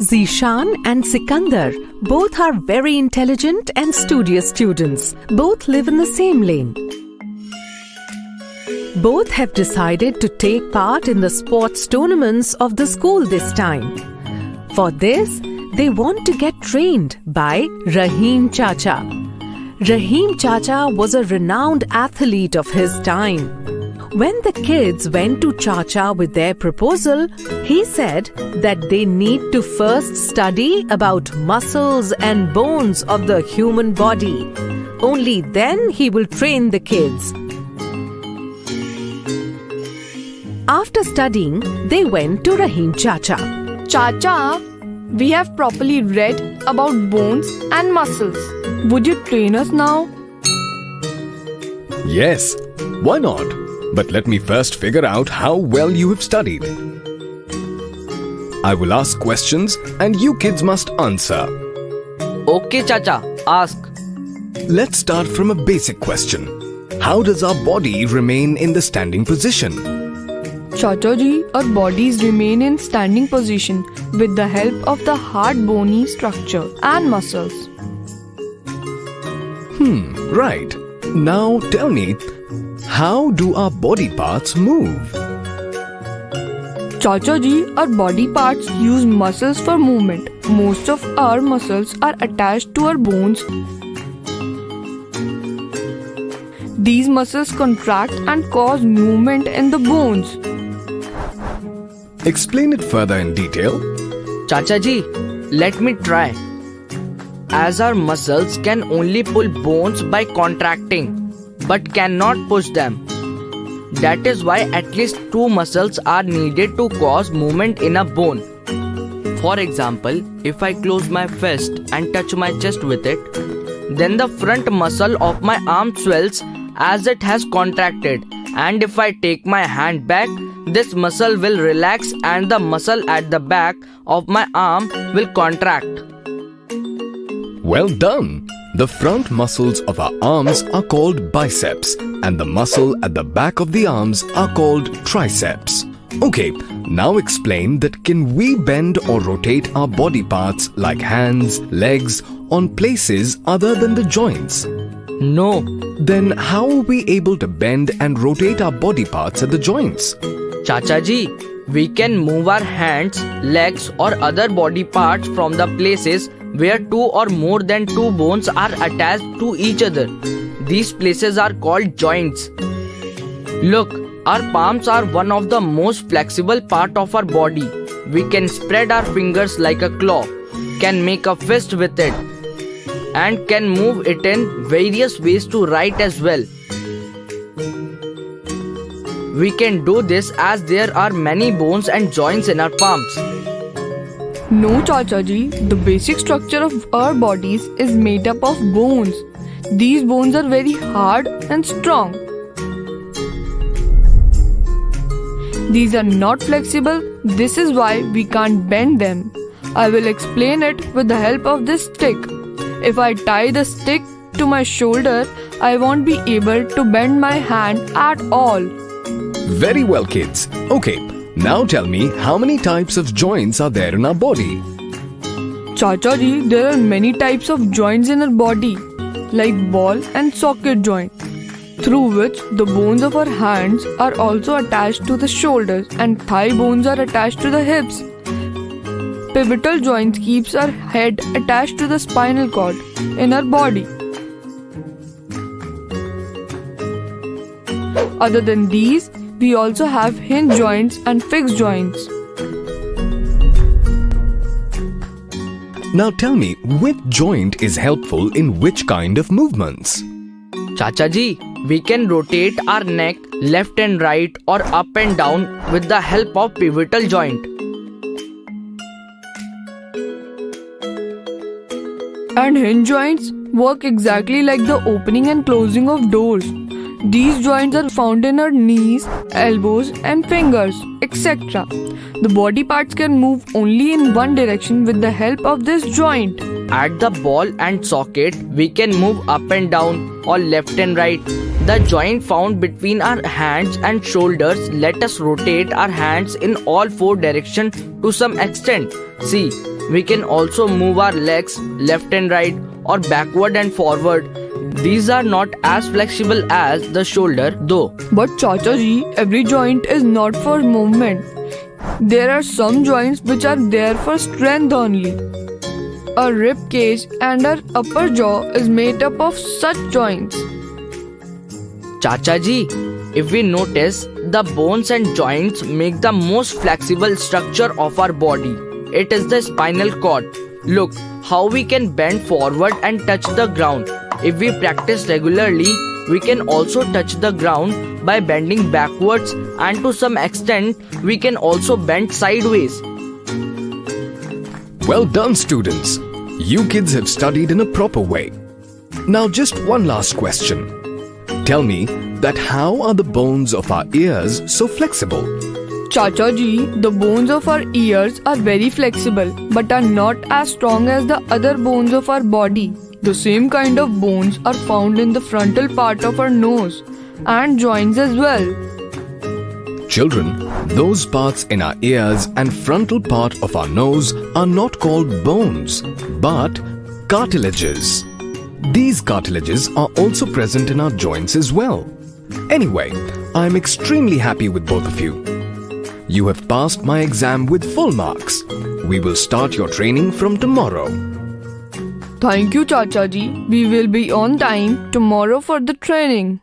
Zishan and Sikandar both are very intelligent and studious students. Both live in the same lane. Both have decided to take part in the sports tournaments of the school this time. For this, they want to get trained by Rahim Chacha. Rahim Chacha was a renowned athlete of his time. When the kids went to Chacha with their proposal, he said that they need to first study about muscles and bones of the human body. Only then he will train the kids. After studying, they went to Rahim Chacha. Chacha, we have properly read about bones and muscles. Would you train us now? Yes, why not? But let me first figure out how well you have studied. I will ask questions and you kids must answer. Okay, Chacha, ask. Let's start from a basic question. How does our body remain in the standing position? Chacha ji, our bodies remain in standing position with the help of the hard bony structure and muscles. Right. Now tell me, how do our body parts move? Chacha ji, our body parts use muscles for movement. Most of our muscles are attached to our bones. These muscles contract and cause movement in the bones. Explain it further in detail. Chacha ji, let me try. As our muscles can only pull bones by contracting, but cannot push them. That is why at least two muscles are needed to cause movement in a bone. For example, if I close my fist and touch my chest with it, then the front muscle of my arm swells as it has contracted, and if I take my hand back, this muscle will relax and the muscle at the back of my arm will contract. Well done! The front muscles of our arms are called biceps and the muscle at the back of the arms are called triceps. Okay, now explain that can we bend or rotate our body parts like hands, legs on places other than the joints? No. Then how are we able to bend and rotate our body parts at the joints? Chacha ji, we can move our hands, legs or other body parts from the places where two or more than two bones are attached to each other. These places are called joints. Look, our palms are one of the most flexible part of our body. We can spread our fingers like a claw, can make a fist with it, and can move it in various ways to write as well. We can do this as there are many bones and joints in our palms. No, Chacha ji, the basic structure of our bodies is made up of bones. These bones are very hard and strong. These are not flexible, this is why we can't bend them. I will explain it with the help of this stick. If I tie the stick to my shoulder, I won't be able to bend my hand at all. Very well, kids. Okay, now tell me how many types of joints are there in our body? Chacha ji, there are many types of joints in our body, like ball and socket joint, through which the bones of our hands are also attached to the shoulders and thigh bones are attached to the hips. Pivotal joint keeps our head attached to the spinal cord in our body. Other than these, we also have hinge joints and fixed joints. Now tell me, which joint is helpful in which kind of movements? Chacha ji, we can rotate our neck left and right or up and down with the help of pivotal joint. And hinge joints work exactly like the opening and closing of doors. These joints are found in our knees, elbows and fingers, etc. The body parts can move only in one direction with the help of this joint. At the ball and socket, we can move up and down or left and right. The joint found between our hands and shoulders let us rotate our hands in all four directions to some extent. See, We can also move our legs left and right or backward and forward. These are not as flexible as the shoulder though. But Chacha ji, every joint is not for movement. There are some joints which are there for strength only. Our rib cage and our upper jaw is made up of such joints. Chacha ji, if we notice, the bones and joints make the most flexible structure of our body. It is the spinal cord. Look how we can bend forward and touch the ground. If we practice regularly, we can also touch the ground by bending backwards, and to some extent, we can also bend sideways. Well done, students. You kids have studied in a proper way. Now just one last question. Tell me that how are the bones of our ears so flexible? Chacha ji, the bones of our ears are very flexible but are not as strong as the other bones of our body. The same kind of bones are found in the frontal part of our nose and joints as well. Children, those parts in our ears and frontal part of our nose are not called bones, but cartilages. These cartilages are also present in our joints as well. Anyway, I am extremely happy with both of you. You have passed my exam with full marks. We will start your training from tomorrow. Thank you, Chacha ji. We will be on time tomorrow for the training.